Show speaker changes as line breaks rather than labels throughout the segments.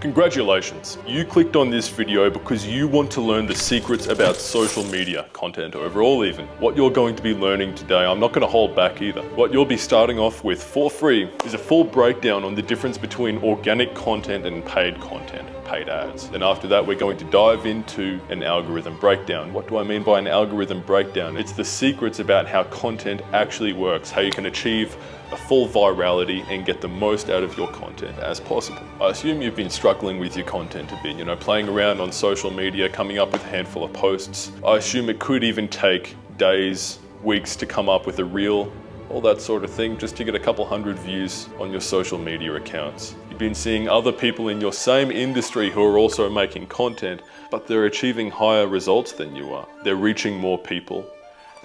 Congratulations, you clicked on this video because you want to learn the secrets about social media content overall even. What you're going to be learning today, I'm not going to hold back either. What you'll be starting off with for free is a full breakdown on the difference between organic content and paid content, paid ads. Then after that, we're going to dive into an algorithm breakdown. What do I mean by an algorithm breakdown? It's the secrets about how content actually works, how you can achieve a full virality and get the most out of your content as possible. I assume you've been struggling with your content a bit, playing around on social media, coming up with a handful of posts. I assume it could even take days, weeks to come up with a reel, all that sort of thing, just to get a couple hundred views on your social media accounts. You've been seeing other people in your same industry who are also making content, but they're achieving higher results than you are. They're reaching more people.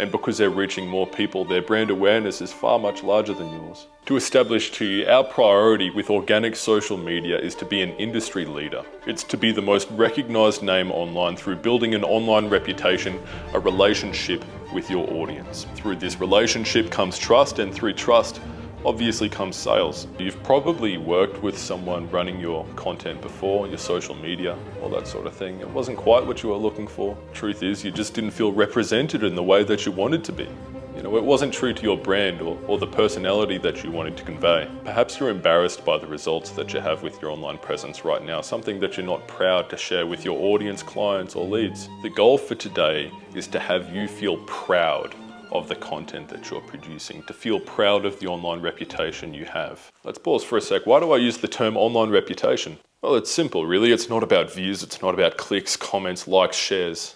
And because they're reaching more people, their brand awareness is far much larger than yours. To establish to you, our priority with organic social media is to be an industry leader. It's to be the most recognized name online through building an online reputation, a relationship with your audience. Through this relationship comes trust, and through trust, obviously comes sales. You've probably worked with someone running your content before, your social media, all that sort of thing. It wasn't quite what you were looking for. Truth is, you just didn't feel represented in the way that you wanted to be. It wasn't true to your brand or the personality that you wanted to convey. Perhaps you're embarrassed by the results that you have with your online presence right now, something that you're not proud to share with your audience, clients, or leads. The goal for today is to have you feel proud of the content that you're producing, to feel proud of the online reputation you have. Let's pause for a sec. Why do I use the term online reputation? Well, it's simple, really. It's not about views, it's not about clicks, comments, likes, shares.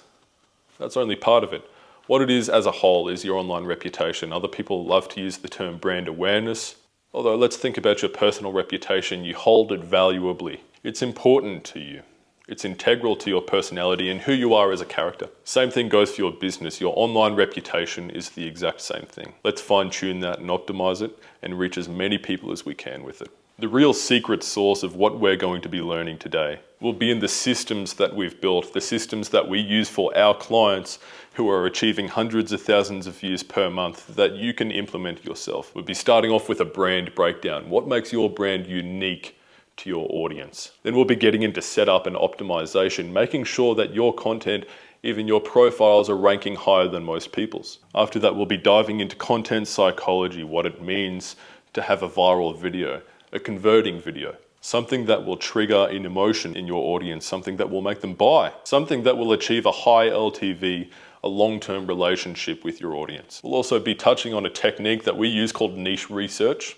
That's only part of it. What it is as a whole is your online reputation. Other people love to use the term brand awareness. Although let's think about your personal reputation. You hold it valuably. It's important to you. It's integral to your personality and who you are as a character. Same thing goes for your business. Your online reputation is the exact same thing. Let's fine-tune that and optimize it and reach as many people as we can with it. The real secret source of what we're going to be learning today will be in the systems that we've built, the systems that we use for our clients who are achieving hundreds of thousands of views per month that you can implement yourself. We'll be starting off with a brand breakdown. What makes your brand unique to your audience? Then we'll be getting into setup and optimization, making sure that your content, even your profiles, are ranking higher than most people's. After that, we'll be diving into content psychology, what it means to have a viral video, a converting video, something that will trigger an emotion in your audience, something that will make them buy, something that will achieve a high LTV, a long-term relationship with your audience. We'll also be touching on a technique that we use called niche research,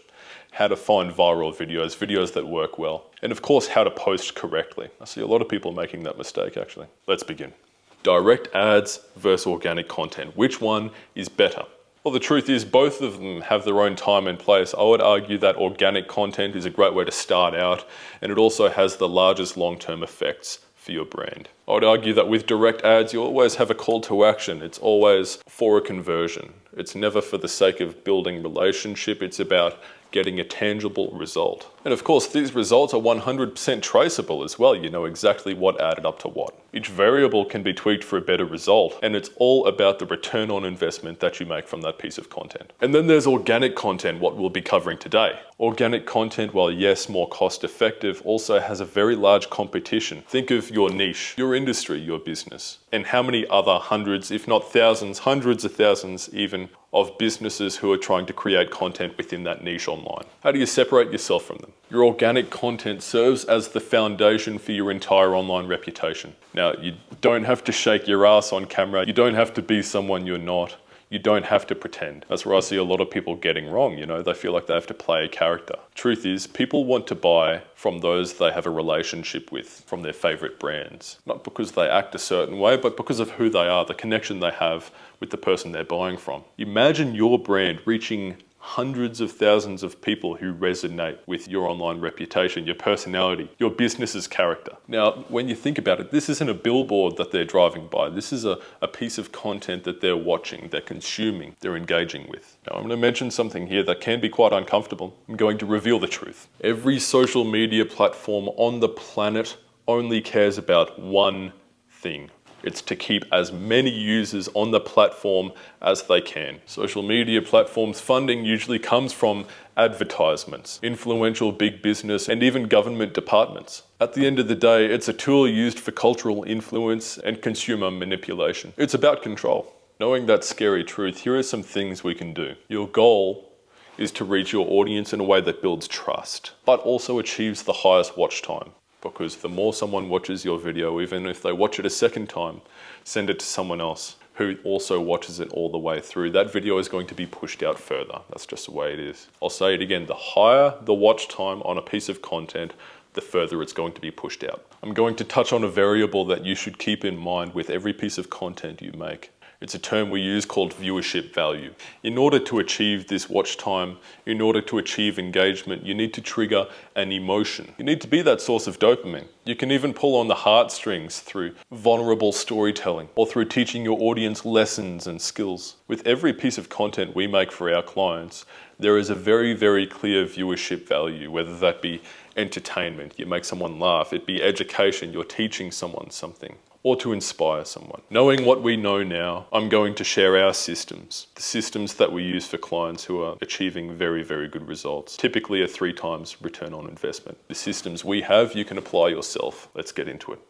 how to find viral videos, videos that work well, and of course, how to post correctly. I see a lot of people making that mistake, actually. Let's begin. Direct ads versus organic content. Which one is better? Well, the truth is both of them have their own time and place. I would argue that organic content is a great way to start out, and it also has the largest long-term effects for your brand. I would argue that with direct ads, you always have a call to action. It's always for a conversion. It's never for the sake of building relationship. It's about getting a tangible result. And of course, these results are 100% traceable as well. You know exactly what added up to what. Each variable can be tweaked for a better result, and it's all about the return on investment that you make from that piece of content. And then there's organic content, what we'll be covering today. Organic content, while yes, more cost effective, also has a very large competition. Think of your niche, your industry, your business, and how many other hundreds, if not thousands, hundreds of thousands even, of businesses who are trying to create content within that niche online. How do you separate yourself from them? Your organic content serves as the foundation for your entire online reputation. Now, you don't have to shake your ass on camera. You don't have to be someone you're not. You don't have to pretend. That's where I see a lot of people getting wrong. They feel like they have to play a character. Truth is, people want to buy from those they have a relationship with, from their favorite brands. Not because they act a certain way, but because of who they are, the connection they have with the person they're buying from. Imagine your brand reaching hundreds of thousands of people who resonate with your online reputation, your personality, your business's character. Now, when you think about it, this isn't a billboard that they're driving by. This is a piece of content that they're watching, they're consuming, they're engaging with. Now, I'm going to mention something here that can be quite uncomfortable. I'm going to reveal the truth. Every social media platform on the planet only cares about one thing: It's to keep as many users on the platform as they can. Social media platforms funding usually comes from advertisements, influential big business, and even government departments. At the end of the day, it's a tool used for cultural influence and consumer manipulation. It's about control. Knowing that scary truth, here are some things we can do. Your goal is to reach your audience in a way that builds trust, but also achieves the highest watch time. Because the more someone watches your video, even if they watch it a second time, send it to someone else who also watches it all the way through. That video is going to be pushed out further. That's just the way it is. I'll say it again, the higher the watch time on a piece of content, the further it's going to be pushed out. I'm going to touch on a variable that you should keep in mind with every piece of content you make. It's a term we use called viewership value. In order to achieve this watch time, in order to achieve engagement, you need to trigger an emotion. You need to be that source of dopamine. You can even pull on the heartstrings through vulnerable storytelling or through teaching your audience lessons and skills. With every piece of content we make for our clients, there is a very, very clear viewership value, whether that be entertainment, you make someone laugh, it be education, you're teaching someone something, or to inspire someone. Knowing what we know now, I'm going to share our systems, the systems that we use for clients who are achieving very, very good results, typically a 3 times return on investment. The systems we have, you can apply yourself. Let's get into it.